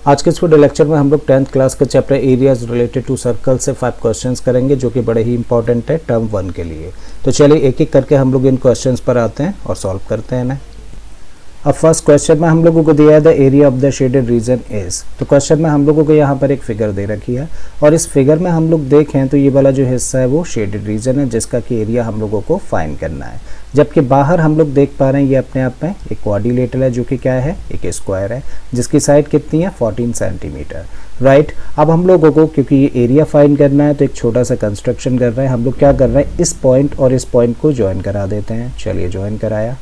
आज के इस वीडियो लेक्चर में हम लोग 10th क्लास के chapter areas related to circle से 5 क्वेश्चंस करेंगे जो कि बड़े ही इंपॉर्टेंट है टर्म 1 के लिए। तो चलिए एक एक करके हम लोग इन क्वेश्चंस पर आते हैं और सॉल्व करते हैं ना। अब फर्स्ट क्वेश्चन में हम लोगों को दिया है the area of the shaded region is. तो क्वेश्चन में हम लोगों को यहाँ पर एक फिगर दे रखी है और इस फिगर में हम लोग देखें तो ये वाला जो हिस्सा है वो शेडेड रीजन है जिसका कि एरिया हम लोगों को फाइंड करना है। जबकि बाहर हम लोग देख पा रहे हैं ये अपने आप में एक क्वाड्रिलेटरल है जो कि क्या है, एक स्क्वायर है जिसकी साइड कितनी है 14 सेंटीमीटर। राइट, अब हम लोगों को क्योंकि ये एरिया फाइंड करना है तो एक छोटा सा कंस्ट्रक्शन कर रहे हैं। हम लोग क्या कर रहे हैं, इस पॉइंट और इस पॉइंट को ज्वाइन करा देते हैं। चलिए ज्वाइन कराया,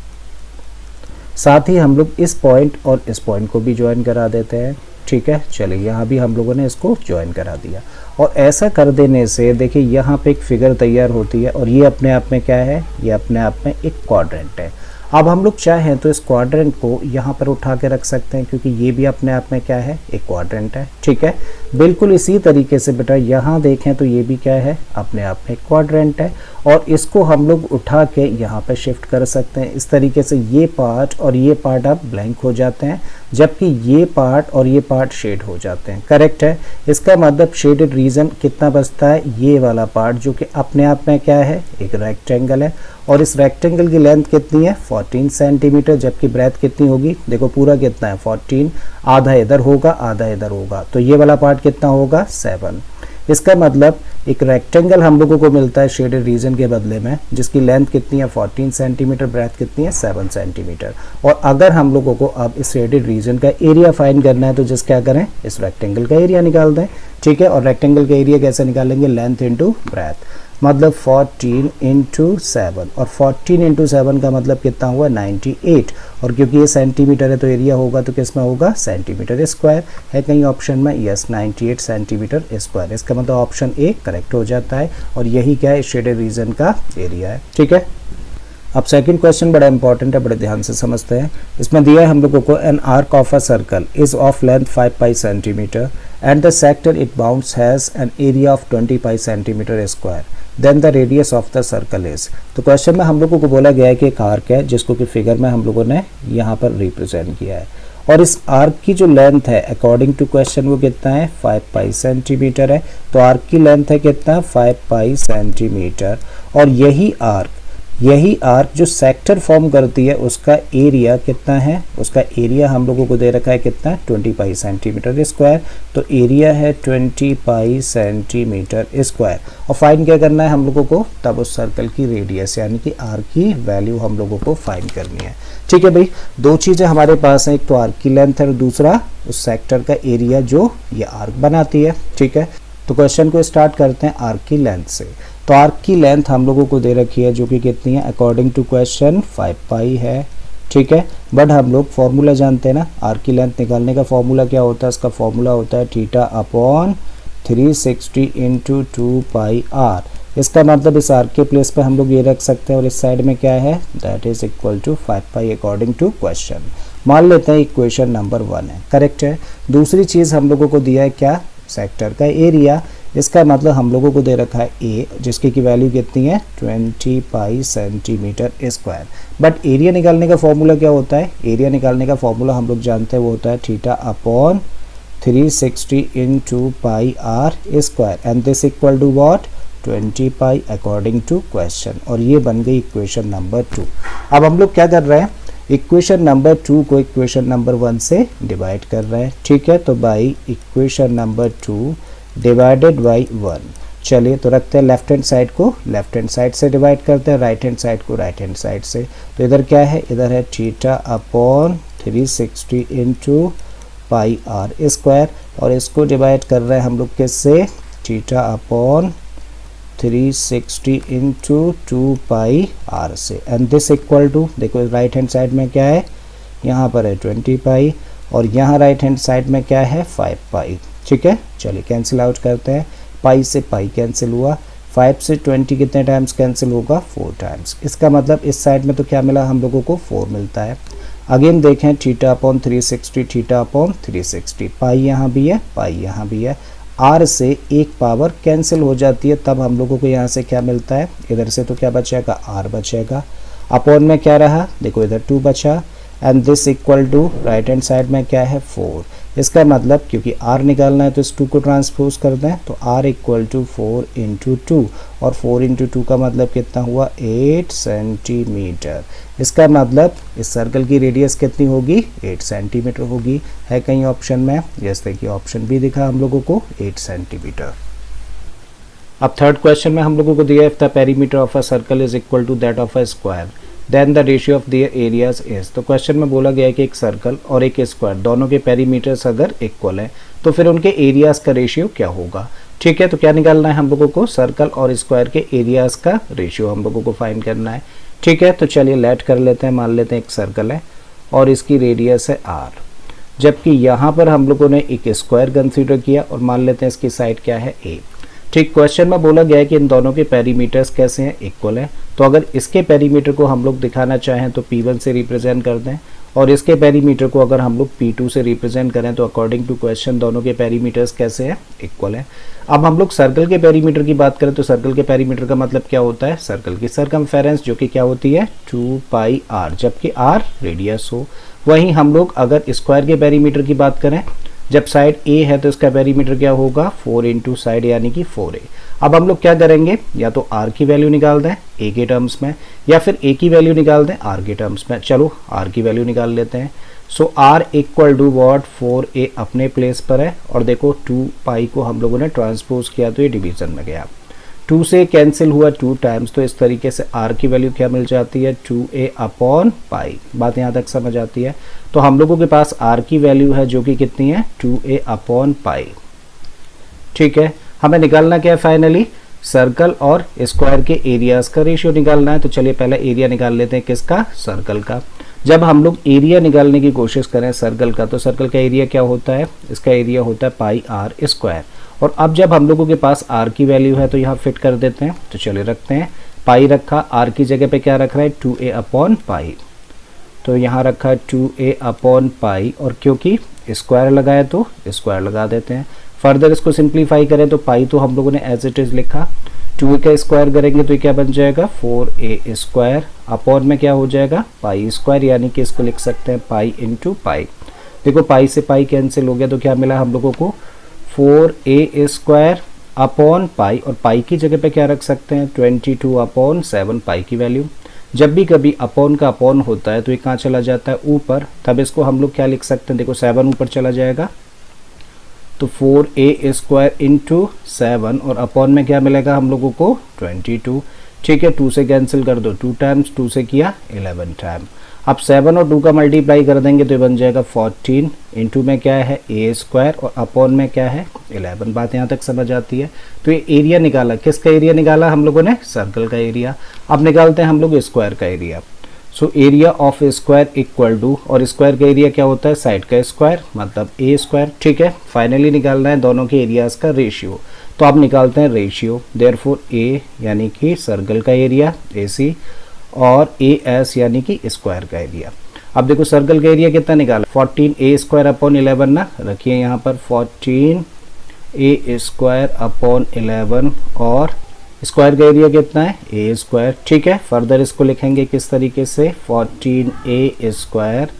साथ ही हम लोग इस पॉइंट और इस पॉइंट को भी ज्वाइन करा देते हैं। ठीक है, चलिए यहाँ भी हम लोगों ने इसको ज्वाइन करा दिया और ऐसा कर देने से देखिए यहाँ पे एक फिगर तैयार होती है और ये अपने आप में क्या है, ये अपने आप में एक क्वाड्रेंट है। अब हम लोग चाहें तो इस क्वाड्रेंट को यहाँ पर उठा के रख सकते हैं क्योंकि ये भी अपने आप में क्या है, एक क्वाड्रेंट है। ठीक है, बिल्कुल इसी तरीके से बेटा यहाँ देखें तो ये भी क्या है, अपने आप में एक क्वाड्रेंट है और इसको हम लोग उठा के यहाँ पे शिफ्ट कर सकते हैं। इस तरीके से ये पार्ट और ये पार्ट अब ब्लैंक हो जाते हैं जबकि ये पार्ट और ये पार्ट शेड हो जाते हैं। करेक्ट है, इसका मतलब शेडेड रीजन कितना बचता है, ये वाला पार्ट जो कि अपने आप में क्या है, एक रेक्टेंगल है और इस रेक्टेंगल की लेंथ कितनी है 14 सेंटीमीटर जबकि ब्रेथ कितनी होगी, देखो पूरा कितना है 14, आधा इधर होगा आधा इधर होगा तो ये वाला पार्ट कितना होगा 7। इसका मतलब एक रेक्टेंगल हम लोगों को मिलता है शेडेड रीजन के बदले में जिसकी लेंथ कितनी है 14 सेंटीमीटर, ब्रेथ कितनी है 7 सेंटीमीटर। और अगर हम लोगों को अब इस शेडेड रीजन का एरिया फाइंड करना है तो जिस क्या करें, इस रेक्टेंगल का एरिया निकाल दें। ठीक है, और रेक्टेंगल का एरिया कैसे निकालेंगे, लेंथ इंटू ब्रेथ, मतलब 14 इंटू 7 और 14 इंटू 7 का मतलब कितना हुआ 98 और क्योंकि ये सेंटीमीटर है तो एरिया होगा तो किस में होगा, सेंटीमीटर स्क्वायर है कहीं ऑप्शन में, यस 98 सेंटीमीटर स्क्वायर। इसका मतलब ऑप्शन ए करेक्ट हो जाता है और यही क्या है, शेडेड रीजन का एरिया है। ठीक है, अब सेकंड क्वेश्चन बड़ा इंपॉर्टेंट है, बड़े ध्यान से समझते हैं। इसमें दिया है हम लोगों को an arc of a circle is of length 5 pi centimetre and the sector it bounds has an area of 20 pi centimetre square, then the radius of the circle is. तो क्वेश्चन में हम लोगों को बोला गया है कि एक आर्क है जिसको कि फिगर में हम लोगों ने यहाँ पर रिप्रेजेंट किया है और इस आर्क की जो लेंथ है अकॉर्डिंग टू क्वेश्चन वो कितना है 5 पाई सेंटीमीटर है। तो आर्क की लेंथ है कितना 5 पाई सेंटीमीटर और यही आर्क जो सेक्टर फॉर्म करती है उसका एरिया कितना है, उसका एरिया हम लोगों को दे रखा है कितना 20 पाई सेंटीमीटर स्क्वायर। तो एरिया है 20 पाई सेंटीमीटर स्क्वायर और फाइंड क्या करना है हम लोगों को, तब उस सर्कल की रेडियस यानी कि आर्क की वैल्यू हम लोगों को फाइंड करनी है। ठीक है भाई, दो चीज़ें हमारे पास हैं, एक तो आर्क की लेंथ है और दूसरा उस सेक्टर का एरिया जो ये आर्क बनाती है। ठीक है, तो क्वेश्चन को स्टार्ट करते हैं आर्क की लेंथ से। तो आर्क की लेंथ हम लोगों को दे रखी है जो कि कितनी है, अकॉर्डिंग टू क्वेश्चन 5 पाई है। ठीक है, बट हम लोग फॉर्मूला जानते हैं ना, आर्क की लेंथ निकालने का फॉर्मूला क्या होता है, इसका फॉर्मूला होता है theta upon 360 into 2 pi R. इसका मतलब इस आर्क के प्लेस पे हम लोग ये रख सकते हैं और इस साइड में क्या है, that is equal to 5 pi according to question. मान लेते हैं इक्वेशन नंबर 1 है, करेक्ट है। दूसरी चीज़ हम लोगों को दिया है क्या, सेक्टर का एरिया। इसका मतलब हम लोगों को दे रखा है ए जिसकी की वैल्यू कितनी है 20 pi centimetre square. But area निकालने का फॉर्मूला क्या होता है, एरिया निकालने का फॉर्मूला हम लोग जानते हैं वो होता है theta upon 360 into pi R square and this equal to what 20 pi according to question. और ये बन गई इक्वेशन नंबर 2। अब हम लोग क्या कर रहे हैं, इक्वेशन नंबर 2 को इक्वेशन नंबर 1 से डिवाइड कर रहे हैं। ठीक है, तो by equation number 2 divided by 1। चलिए तो रखते हैं लेफ्ट हैंड साइड को लेफ्ट हैंड साइड से डिवाइड करते हैं, राइट हैंड साइड को राइट हैंड साइड से। तो इधर क्या है, इधर है theta upon 360 into pi R square और इसको डिवाइड कर रहे हैं हम लोग किससे, theta upon 360 into 2 pi R से एंड दिस इक्वल टू, देखो राइट हैंड साइड में क्या है, यहाँ पर है 20 पाई और यहाँ राइट हैंड साइड में क्या है 5 पाई। ठीक है, चलिए कैंसिल आउट करते हैं, पाई से पाई कैंसिल हुआ, 5 से 20 कितने टाइम्स कैंसिल होगा 4 टाइम्स। इसका मतलब इस साइड में तो क्या मिला हम लोगों को 4 मिलता है। अगेन देखें थीटा अपॉन 360 थीटा अपॉन 360, पाई यहाँ भी है पाई यहाँ भी है, आर से एक पावर कैंसिल हो जाती है तब हम लोगों को यहाँ से क्या मिलता है, इधर से तो क्या बचेगा आर बचेगा, अपॉन में क्या रहा देखो इधर 2 बचा and this equal to right hand side में क्या है 4। इसका मतलब क्योंकि r निकालना है तो इस 2 को ट्रांसपोज कर दें तो r इक्वल टू 4 इंटू 2 और 4 इंटू 2 का मतलब कितना हुआ 8 सेंटीमीटर। इसका मतलब इस सर्कल की रेडियस कितनी होगी 8 सेंटीमीटर होगी। है कहीं ऑप्शन में? यस, देखिए ऑप्शन बी दिखा हम लोगों को 8 सेंटीमीटर। अब थर्ड क्वेश्चन में हम लोगों को दिया if the perimeter of a circle is equal to that of a square then the ratio of their areas is. तो क्वेश्चन में बोला गया है कि एक सर्कल और एक स्क्वायर दोनों के पेरीमीटर्स अगर इक्वल है तो फिर उनके एरियाज का रेशियो क्या होगा। ठीक है, तो क्या निकालना है हम लोगों को, सर्कल और स्क्वायर के एरियाज का रेशियो हम लोगों को फाइंड करना है। ठीक है, तो चलिए लेट कर लेते हैं। मान लेते हैं एक सर्कल है और इसकी रेडियस है r, जबकि यहाँ पर हम लोगों ने एक स्क्वायर कंसीडर किया और मान लेते हैं इसकी साइड क्या है a। ठीक, क्वेश्चन में बोला गया है कि इन दोनों के पेरीमीटर्स कैसे हैं, इक्वल है। तो अगर इसके पेरीमीटर को हम लोग दिखाना चाहें तो P1 से रिप्रेजेंट कर दें और इसके पेरीमीटर को अगर हम लोग P2 से रिप्रेजेंट करें तो अकॉर्डिंग टू क्वेश्चन दोनों के पेरीमीटर्स कैसे हैं, इक्वल है। अब हम लोग सर्कल के पेरीमीटर की बात करें तो सर्कल के पेरीमीटर का मतलब क्या होता है, सर्कल की सरकमफेरेंस जो कि क्या होती है 2 पाई r, जबकि r रेडियस हो। वहीं हम लोग अगर स्क्वायर के पेरीमीटर की बात करें, जब साइड a है तो इसका पेरीमीटर क्या होगा 4 इंटू साइड यानी कि 4a। अब हम लोग क्या करेंगे, या तो r की वैल्यू निकाल दें a के टर्म्स में या फिर a की वैल्यू निकाल दें r के टर्म्स में। चलो r की वैल्यू निकाल लेते हैं। So r equal to what 4a अपने प्लेस पर है और देखो 2 पाई को हम लोगों ने ट्रांसपोज किया तो ये डिवीजन में गया, 2 से कैंसिल हुआ 2 टाइम्स, तो इस तरीके से r की वैल्यू क्या मिल जाती है 2a अपॉन पाई। बात यहाँ तक समझ आती है। तो हम लोगों के पास r की वैल्यू है जो कि कितनी है 2a अपॉन पाई। ठीक है, हमें निकालना क्या है फाइनली, सर्कल और स्क्वायर के एरियाज का रेशियो निकालना है। तो चलिए पहले एरिया निकाल लेते हैं, किसका, सर्कल का। जब हम लोग एरिया निकालने की कोशिश करें सर्कल का तो सर्कल का एरिया क्या होता है, इसका एरिया होता है पाई आर स्क्वायर। और अब जब हम लोगों के पास r की वैल्यू है तो यहाँ फिट कर देते हैं। तो चलिए रखते हैं, पाई रखा, r की जगह पे क्या रख रहा है 2a अपॉन पाई। तो यहाँ रखा है 2a अपॉन पाई और क्योंकि स्क्वायर लगाए तो स्क्वायर लगा देते हैं। फर्दर इसको सिंप्लीफाई करें तो पाई तो हम लोगों ने एज इट इज लिखा, 2a का स्क्वायर करेंगे तो ये क्या बन जाएगा 4a स्क्वायर अपॉन में क्या हो जाएगा पाई स्क्वायर, यानी कि इसको लिख सकते हैं पाई इंटू पाई। देखो पाई से पाई कैंसिल हो गया तो क्या मिला हम लोगों को 4a स्क्वायर अपॉन पाई, और पाई की जगह पे क्या रख सकते हैं 22 अपॉन 7 पाई की वैल्यू। जब भी कभी अपॉन का अपॉन होता है तो ये कहाँ चला जाता है ऊपर, तब इसको हम लोग क्या लिख सकते हैं, देखो 7 ऊपर चला जाएगा तो 4a स्क्वायर इंटू 7 और अपॉन में क्या मिलेगा हम लोगों को 22। ठीक है, 2 से कैंसिल कर दो, 2 टाइम्स 2 से किया 11 टाइम। अब 7 और 2 का मल्टीप्लाई कर देंगे तो ये बन जाएगा 14 इंटू में क्या है a स्क्वायर और अपॉन में क्या है 11। बात यहाँ तक समझ आती है। तो ये एरिया निकाला, किसका एरिया निकाला हम लोगों ने, सर्कल का एरिया। अब निकालते हैं हम लोग स्क्वायर का area. So area of square equal to, और स्क्वायर का एरिया क्या होता है साइड का स्क्वायर मतलब a स्क्वायर। ठीक है, फाइनली निकालना है दोनों के एरियाज का रेशियो। तो अब निकालते हैं रेशियो, देयरफॉर a यानी कि सर्कल का एरिया AC और AS यानी कि स्क्वायर का एरिया। अब देखो सर्कल का एरिया कितना निकाला 14a स्क्वायर अपॉन 11 ना, रखिए यहाँ पर 14a स्क्वायर अपॉन 11 और स्क्वायर का एरिया कितना है a स्क्वायर। ठीक है, फर्दर इसको लिखेंगे किस तरीके से 14a स्क्वायर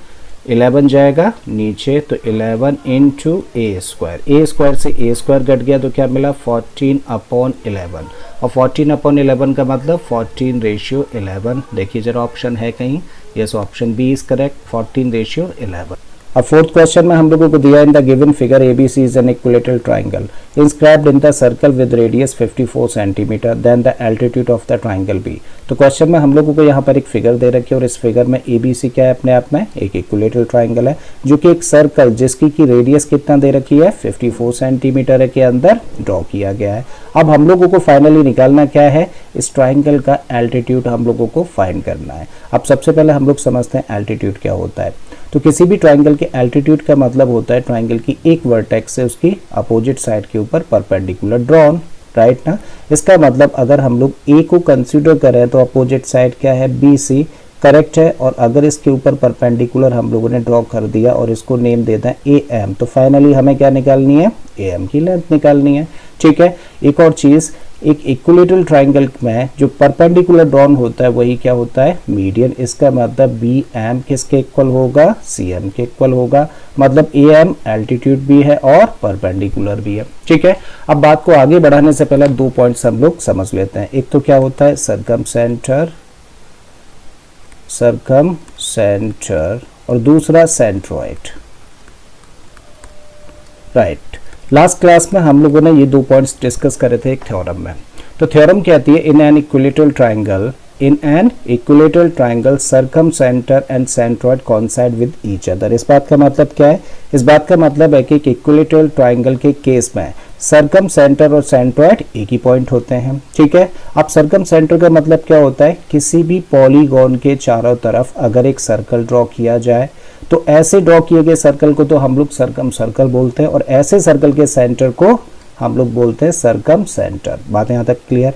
11 जाएगा नीचे तो 11 इंटू a स्क्वायर से a स्क्वायर घट गया तो क्या मिला 14 अपॉन 11 और 14 अपॉन 11 का मतलब 14 रेशियो 11। देखिए जरा ऑप्शन है कहीं, yes option B is correct 14 ratio 11। अब फोर्थ क्वेश्चन में हम लोगों को दिया in the given figure ABC is an equilateral triangle inscribed in the circle with radius 54 centimetre then the altitude of the triangle B। तो question में हम लोगों को यहाँ पर एक फिगर दे रखी है और इस फिगर में ABC क्या है अपने आप में एक इक्विलेटरल ट्राइंगल है जो कि एक सर्कल जिसकी की रेडियस कितना दे रखी है 54 सेंटीमीटर के अंदर ड्रॉ किया गया है। अब हम लोगों को फाइनली निकालना क्या है, इस ट्राइंगल का एल्टीट्यूड हम लोगों को फाइंड करना है। अब सबसे पहले हम लोग समझते हैं एल्टीट्यूड क्या होता है। तो किसी भी ट्राइंगल के एल्टीट्यूड का मतलब होता है ट्राइंगल की एक वर्टेक्स से उसकी अपोजिट साइड के ऊपर परपेंडिकुलर ड्रॉन, राइट ना। इसका मतलब अगर हम लोग A को कंसीडर करें तो अपोजिट साइड क्या है BC, करेक्ट है। और अगर इसके ऊपर परपेंडिकुलर हम लोगों ने ड्रॉ कर दिया और इसको नेम देते हैं ए एम, तो फाइनली हमें क्या निकालनी है, ए एम की लेंथ निकालनी है। ठीक है, एक और चीज़, एक इक्विलेटरल ट्राइंगल में जो परपेंडिकुलर ड्रॉन होता है वही क्या होता है, मीडियन। इसका मतलब बी एम किसके इक्वल होगा, सी एम के इक्वल होगा। मतलब ए एम एल्टीट्यूड भी है और परपेंडिकुलर भी है। ठीक है, अब बात को आगे बढ़ाने से पहले 2 पॉइंट्स हम लोग समझ लेते हैं। एक तो क्या होता है सरकमसेंटर और दूसरा सेंट्रोइड। राइट, लास्ट क्लास में हम लोगों ने ये 2 पॉइंट्स डिस्कस करे थे एक थ्योरम में। तो थ्योरम कहती है in an equilateral triangle circumcentre and centroid coincide with each other. इस बात का मतलब क्या है, इस बात का मतलब है कि एक इक्विलेटरल ट्राइंगल के केस में सरकमसेंटर और सेंट्रोइड एक ही पॉइंट होते हैं। ठीक है, अब सरकमसेंटर का मतलब क्या होता है, किसी भी पॉलीगॉन के चारों तरफ अगर एक सर्कल ड्रॉ किया जाए तो ऐसे ड्रॉ किए गए सर्कल को तो हम लोग सर्कम सर्कल बोलते हैं और ऐसे सर्कल के सेंटर को हम लोग बोलते हैं सर्कम सेंटर। बात यहाँ तक क्लियर।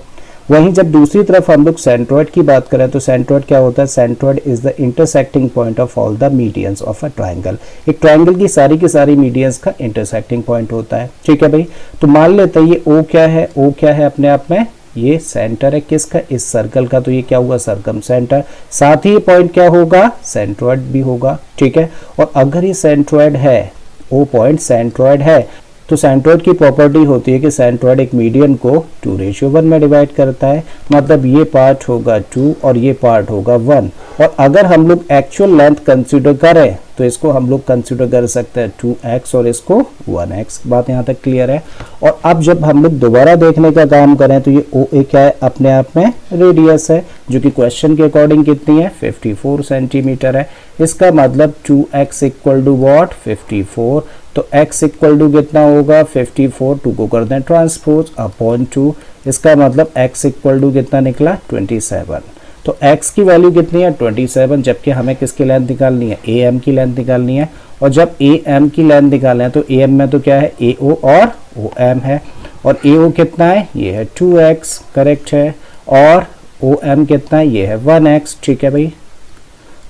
वहीं जब दूसरी तरफ हम लोग सेंट्रोइड की बात करें तो सेंट्रोइड क्या होता है, centroid is the intersecting point of all the medians of a triangle. एक ट्राइंगल की सारी मीडियंस का इंटरसेक्टिंग पॉइंट होता है। ठीक है भाई, तो मान लेते हैं ये ओ क्या है, ओ क्या है अपने आप में, ये सेंटर है किसका, इस सर्कल का, तो ये क्या हुआ सर्कम सेंटर। साथ ही पॉइंट क्या होगा, सेंट्रोइड भी होगा। ठीक है, और अगर ये सेंट्रोइड है, ओ पॉइंट सेंट्रोइड है, तो सेंट्रोइड की प्रॉपर्टी होती है कि सेंट्रोइड एक मीडियन को 2:1 में डिवाइड करता है। मतलब ये पार्ट होगा 2 और ये पार्ट होगा 1। और अगर हम लोग एक्चुअल लेंथ कंसीडर करें तो इसको हम लोग कंसीडर कर सकते हैं 2x और इसको 1x। बात यहाँ तक क्लियर है। और अब जब हम लोग दोबारा देखने का काम करें तो ये ओ ए क्या है, अपने आप में रेडियस है, जो कि क्वेश्चन के अकॉर्डिंग कितनी है, 54 सेंटीमीटर है। इसका मतलब 2x इक्वल टू वॉट, 54। तो x इक्वल टू कितना होगा, 54, 2 को कर दें ट्रांसपोज अपॉन 2। इसका मतलब x इक्वल टू कितना निकला, 27। तो x की वैल्यू कितनी है, 27, जबकि हमें किसकी लेंथ निकालनी है, ए एम की लेंथ निकालनी है। और जब ए एम की लेंथ निकालें है तो ए एम में तो क्या है, ए ओ और ओ एम है। और ए ओ कितना है, ये है 2x, करेक्ट है। और ओ एम कितना है, ये है 1x। ठीक है भाई,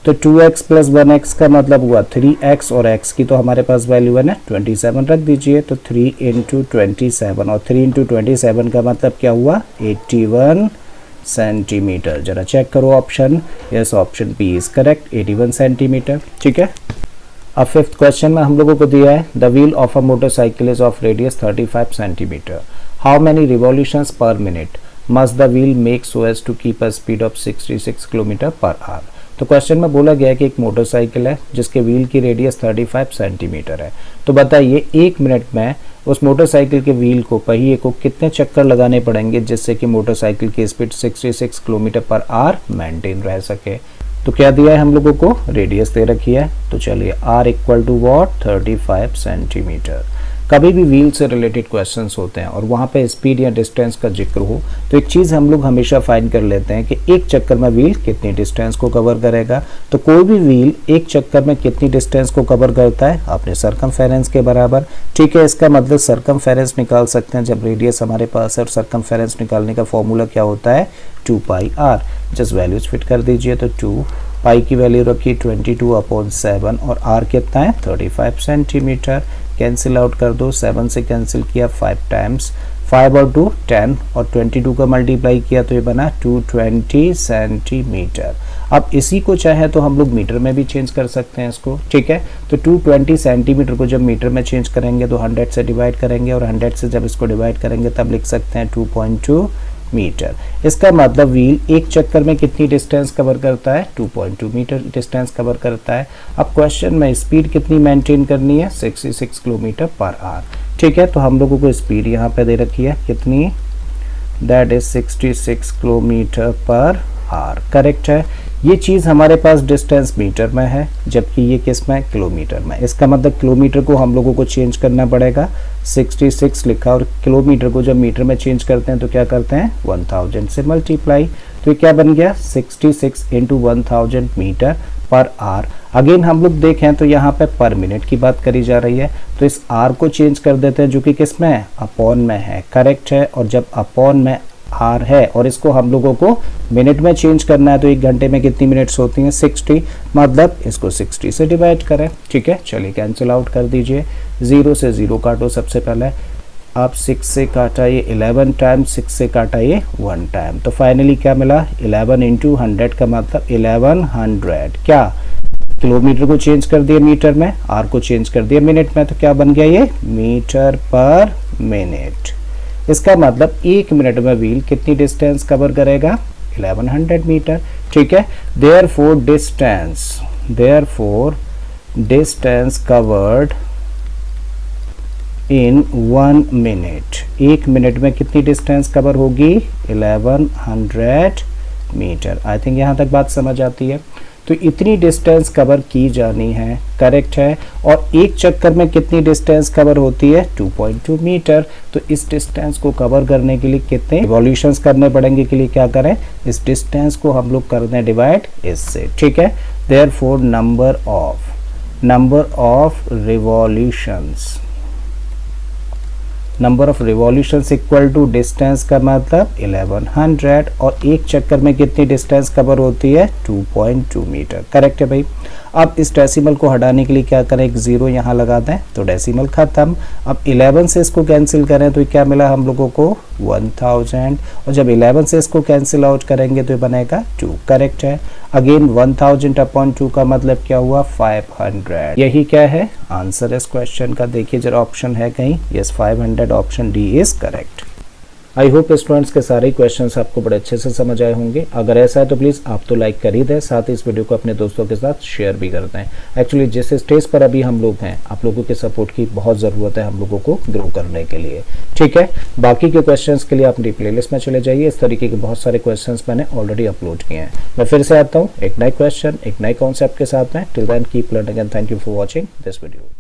तो 2x प्लस 1x का मतलब हुआ 3x और x की तो हमारे पास वैल्यू है ना 27 रख दीजिए। तो 3 × 27 और 3 × 27 का मतलब क्या हुआ, 81 सेंटीमीटर। जरा चेक करो option, yes option B is correct, 81 centimetre. ठीक है, अब 5th क्वेश्चन में हम लोगों को दिया है the wheel of a motorcycle is of radius 35 centimetre. How many revolutions per minute must the wheel make so as to keep a speed of 66 kilometre per hour. तो क्वेश्चन में बोला गया है कि एक मोटरसाइकिल है जिसके व्हील की रेडियस 35 सेंटीमीटर है। तो बताइए 1 मिनट में उस मोटरसाइकिल के व्हील को, पहिए को कितने चक्कर लगाने पड़ेंगे जिससे कि मोटरसाइकिल की speed 66 kilometre per our maintain रह सके। तो क्या दिया है हम लोगों को, रेडियस दे रखी है। तो चलिए r equal to what, 35 centimetre. कभी भी व्हील से रिलेटेड क्वेश्चंस होते हैं और वहाँ पे स्पीड या डिस्टेंस का जिक्र हो तो एक चीज़ हम लोग हमेशा फाइंड कर लेते हैं कि एक चक्कर में व्हील कितनी डिस्टेंस को कवर करेगा। तो कोई भी व्हील एक चक्कर में कितनी डिस्टेंस को कवर करता है, अपने सरकमफेरेंस के बराबर। ठीक है, इसका मतलब सरकमफेरेंस निकाल सकते हैं जब रेडियस हमारे पास है। और सरकमफेरेंस निकालने का फॉर्मूला क्या होता है, 2πr। जस्ट वैल्यूज फिट कर दीजिए। तो 2 पाई की वैल्यू रखी 22/7 और r कितना है, 35 सेंटीमीटर। कैंसिल आउट कर दो, 7 से कैंसिल किया 5 टाइम्स, 5 और 2 10 और 22 का मल्टीप्लाई किया तो ये बना 220 सेंटीमीटर। अब इसी को चाहे तो हम लोग मीटर में भी चेंज कर सकते हैं इसको। ठीक है, तो 220 सेंटीमीटर को जब मीटर में चेंज करेंगे तो 100 से डिवाइड करेंगे और 100 से जब इसको डिवाइड करेंगे तब लिख सकते हैं 2.2 मीटर। इसका मतलब व्हील एक चक्कर में कितनी डिस्टेंस कवर करता है, 2.2 मीटर डिस्टेंस कवर करता है। अब क्वेश्चन में स्पीड कितनी मेंटेन करनी है, 66 किलोमीटर पर आवर। ठीक है, तो हम लोगों को स्पीड यहाँ पे दे रखी है कितनी, that is 66 kilometre per our. Correct है, ये चीज़ हमारे पास डिस्टेंस मीटर में है जबकि ये किस में, किलोमीटर में। इसका मतलब किलोमीटर को हम लोगों को चेंज करना पड़ेगा, 66 लिखा और किलोमीटर को जब मीटर में चेंज करते हैं तो क्या करते हैं, 1000 से मल्टीप्लाई। तो ये क्या बन गया, 66 × 1000 मीटर पर आवर। अगेन हम लोग देखें तो यहाँ पे पर मिनट की बात करी जा रही है तो इस आर को चेंज कर देते हैं जो कि किस में है, अपॉन में है। करेक्ट है, और जब अपॉन में आवर है और इसको हम लोगों को मिनट में चेंज करना है, तो 1 घंटे में कितनी मिनट्स होती हैं 60, मतलब इसको 60 से डिवाइड करें। ठीक है, चलिए कैंसिल आउट कर दीजिए, 0 से 0 काटो सबसे पहले, आप 6 से काटा ये 11 टाइम, 6 से काटा ये 1 टाइम, तो फाइनली क्या मिला 11 इंटू 100 का मतलब 1100। क्या किलोमीटर को चेंज कर दिया मीटर में, आर को चेंज कर दिया मिनट में, तो क्या बन गया ये मीटर पर मिनट। इसका मतलब 1 मिनट में व्हील कितनी डिस्टेंस कवर करेगा 1100 मीटर। ठीक है, therefore distance covered in 1 minute, 1 minute में कितनी डिस्टेंस कवर होगी 1100 मीटर। आई थिंक यहाँ तक बात समझ आती है। तो इतनी डिस्टेंस कवर की जानी है, करेक्ट है। और एक चक्कर में कितनी डिस्टेंस कवर होती है 2.2 मीटर। तो इस डिस्टेंस को कवर करने के लिए कितने रिवॉल्यूशंस करने पड़ेंगे, के लिए क्या करें, इस डिस्टेंस को हम लोग कर दें डिवाइड इससे। ठीक है, therefore number of revolutions equal to distance का मतलब 1100, और एक चक्कर में कितनी डिस्टेंस कवर होती है 2.2 मीटर। करेक्ट है भाई। अब इस डेसिमल को हटाने के लिए क्या करें, एक 0 यहाँ लगा दें तो डेसिमल खत्म। अब 11 से इसको कैंसिल करें तो क्या मिला हम लोगों को 1000, और जब 11 से इसको कैंसिल आउट करेंगे तो बनेगा 2। करेक्ट है। अगेन 1000 अपॉन 2 का मतलब क्या हुआ 500। यही क्या है आंसर इस क्वेश्चन का। देखिए जरा ऑप्शन है कहीं, yes 500, option D is correct. I hope students के सारे क्वेश्चंस आपको बड़े अच्छे से समझ आए होंगे। अगर ऐसा है तो प्लीज़ आप तो लाइक कर ही दें, साथ ही इस वीडियो को अपने दोस्तों के साथ शेयर भी कर दें। एक्चुअली जिस स्टेज पर अभी हम लोग हैं, आप लोगों के सपोर्ट की बहुत ज़रूरत है हम लोगों को ग्रो करने के लिए। ठीक है, बाकी के क्वेश्चंस के लिए आप मेरी प्लेलिस्ट में चले जाइए, इस तरीके के बहुत सारे क्वेश्चंस मैंने ऑलरेडी अपलोड किए हैं। मैं फिर से आता हूँ एक नए क्वेश्चन, एक नए कॉन्सेप्ट के साथ में। Till then keep learning and thank you for watching this video.